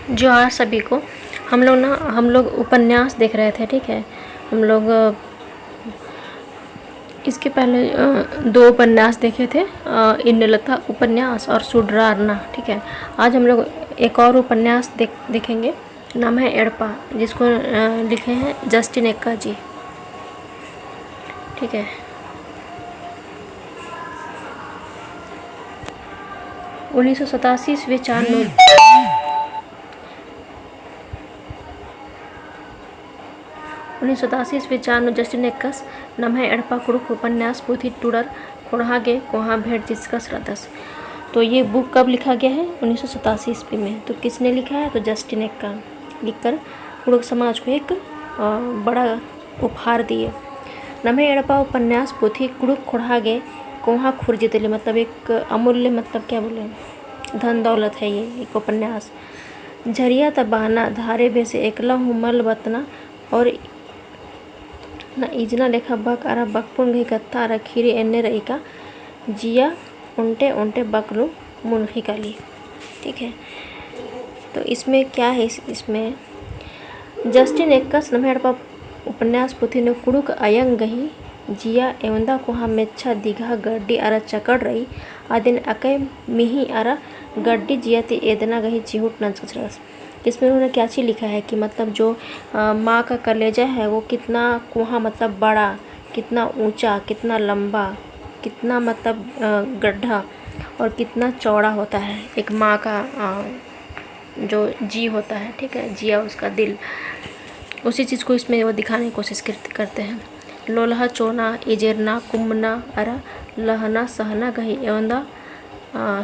जोहार सभी को। हम लोग उपन्यास देख रहे थे, ठीक है। हम लोग इसके पहले दो उपन्यास देखे थे, इंद्रलता उपन्यास और सुड्रारना, ठीक है। आज हम लोग एक और उपन्यास देखेंगे। नाम है एड़पा, जिसको लिखे हैं जस्टिन एक्का जी, ठीक है। 1987 ईस्वी 4 जस्टिन एक्कस नाम है एड़पा कुड़ुक उपन्यास पोथी टूडर खोड़हागे कोहा भेड़ जिसकस रदस। तो ये बुक कब लिखा गया है? 1987 ईस्वी में। तो किसने लिखा है? तो जस्टिन एक्का लिखकर कुड़ुक समाज को एक बड़ा उपहार दिए। नाम है एड़पा उपन्यास पोथी कुड़ुक खोड़हागे कोहा खुर्जितले, मतलब एक अमूल्य, मतलब क्या बोले, धन दौलत है ये एक उपन्यास। झरिया तबाहना धारे बेसे एकला हूँ मल बतना और न इजना लेखा बक आरा बकपुन गई कत्था आरा खीरी एन्ने रही का जिया उन्टे उन्टे बकलू मुनखी काली, ठीक है। तो इसमें क्या है? इसमें जस्टिन एक्कस नाम है एड़पा उपन्यास पोथी ने कुड़ुक अयंग गही जिया एवंदा कोहा मेच्छा दीघा गड्डी आरा चकड़ रही आदिन अकय मिही आरा गड्डी जियाती एदना गही चिहुट नंचरस। इसमें उन्होंने क्या चीज़ लिखा है कि मतलब जो माँ का कलेजा है वो कितना कुहा, मतलब बड़ा, कितना ऊंचा, कितना लंबा, कितना मतलब गड्ढा और कितना चौड़ा होता है एक माँ का जो जी होता है, ठीक है, जिया उसका दिल। उसी चीज़ को इसमें वो दिखाने की कोशिश करते हैं। लोलहा चोना इजेरना कुम्बना अरा लहना सहना गही एवंदा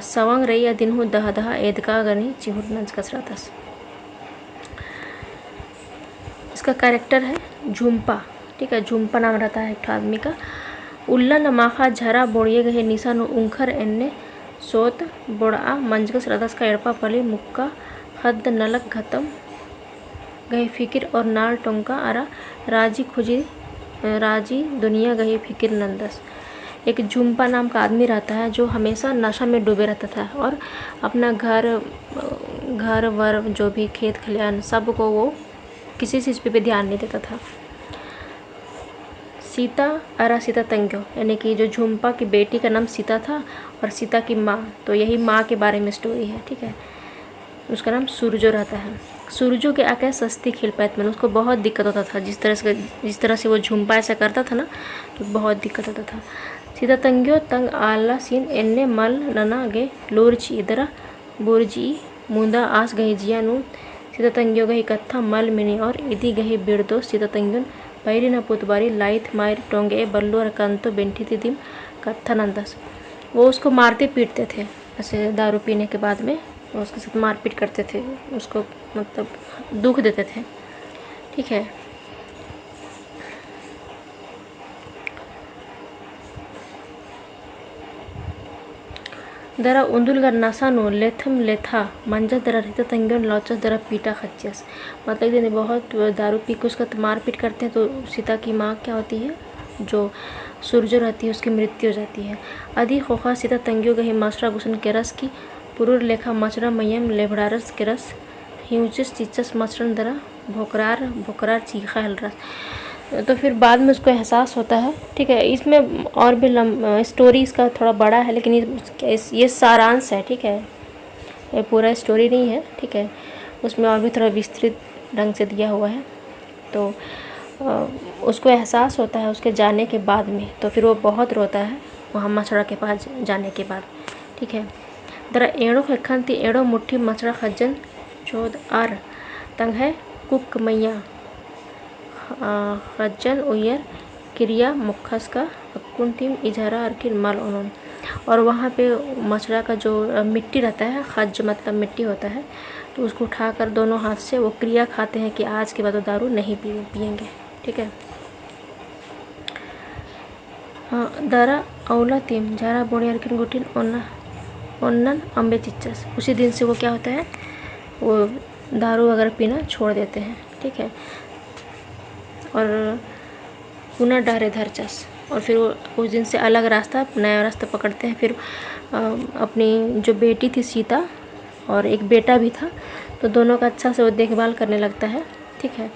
सवंग रही दिन हूँ दह दह एदका गनी चिहुट नंच कसरतस। इसका कैरेक्टर है झुम्पा, ठीक है। झुम्पा नाम रहता है एक आदमी का। उल्लन माखा झरा बोड़िए गहे निशानु उंखर एन्ने सोत बोड़ा मंजगस रदस का एड़पा पली मुक्का हद नलक खत्म गए फिकिर और नाल टोंका आरा राजी खुजी राजी दुनिया गई फिकिर नंदस। एक झुम्पा नाम का आदमी रहता है जो हमेशा नशा में डूबे रहता था और अपना घर वर जो भी खेत खलियान सब को वो किसी चीज़ पे ध्यान नहीं देता था। सीता अरा सीता तंग्यो, यानी कि जो झुम्पा की बेटी का नाम सीता था और सीता की माँ, तो यही माँ के बारे में स्टोरी है, ठीक है। उसका नाम सूरजो रहता है। सूरजो के आके सस्ती खिल पाए, मतलब उसको बहुत दिक्कत होता था जिस तरह से वो झुम्पा ऐसा करता था ना, तो बहुत दिक्कत होता था। सीता तंग्यो तंग आला सीन एन्ने मल नना गे लोरची इधरा बोरजी मुंदा आस गही जिया नू सीता तंग्यो गही कत्था मल मिनी और इदी गही बिड़दो सीता तंग्योन पैरी न पुतबारी लाइथ मायर टोंगे बल्लू और कंतो बेंठी तिदिम कत्था नंदस। वो उसको मारते पीटते थे, ऐसे दारू पीने के बाद में वो उसके साथ मारपीट करते थे, उसको मतलब दुख देते थे, ठीक है। दरा उंदुलगर नसानु लेथम लेथा मंजा दरा रहता तंगन लौचस दरा पीटा खच्चस, मतलब इतने बहुत दारू पी के उसका मारपीट करते हैं। तो सीता की माँ क्या होती है, जो सूरजो रहती है, उसकी मृत्यु हो जाती है। अधि खोखा सीता तंगियो गही मसरा गुसन के रस की पुरुर लेखा मचरा मयम लेभड़ारस के रस हिउचिस चिचस मचरन दरा भोकरार चीखा हलरस। तो फिर बाद में उसको एहसास होता है, ठीक है। इसमें और भी स्टोरी इसका थोड़ा बड़ा है, लेकिन ये सारांश है, ठीक है। ये पूरा स्टोरी नहीं है, ठीक है। उसमें और भी थोड़ा विस्तृत ढंग से दिया हुआ है। तो उसको एहसास होता है उसके जाने के बाद में, तो फिर वो बहुत रोता है वहाँ मछड़ा के पास जाने के बाद, ठीक है। दरा एड़ो खन थी एड़ो मुट्ठी मछड़ा खज्जन चौद आर तंग है कुक मैया खज्जन उयर क्रिया मुखस का अकुंतिम इजहरा अर्किन मल उन्होंने। और वहाँ पे मछड़ा का जो मिट्टी रहता है, खज मतलब मिट्टी होता है, तो उसको उठाकर दोनों हाथ से वो क्रिया खाते हैं कि आज के बाद वो दारू नहीं पिएंगे, ठीक है। दरा औला तीम झारा बोड़ी अर्किन गुटिन ओन्नन अम्बे चिच्चस। उसी दिन से वो क्या होता है, वो दारू वगैरह पीना छोड़ देते हैं, ठीक है। और पुनः डहरे धरचस, और फिर वो उस दिन से अलग रास्ता, नया रास्ता पकड़ते हैं। फिर अपनी जो बेटी थी सीता और एक बेटा भी था, तो दोनों का अच्छा से वो देखभाल करने लगता है। ठीक है।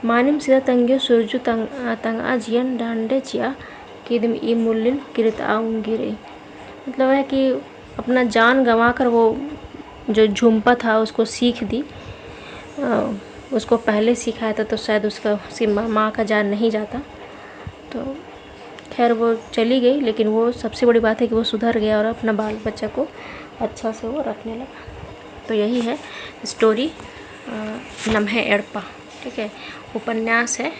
मानिम सीधा तंगे सुरजू तंग आजियन डांडे चिया किदम ई मुल्लिन किरत आऊंगी। मतलब है कि अपना जान गंवा कर वो जो झुम्पा था उसको सीख दी। उसको पहले सिखाया था तो शायद उसकी माँ का जान नहीं जाता। तो खैर वो चली गई, लेकिन वो सबसे बड़ी बात है कि वो सुधर गया और अपना बाल बच्चा को अच्छा से वो रखने लगा। तो यही है स्टोरी लम्हे एड़पा। ठीक है, उपन्यास है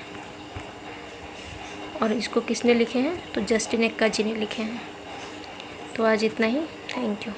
और इसको किसने लिखे हैं? तो जस्टिन एक्का जी ने लिखे हैं। तो आज इतना ही। Thank you.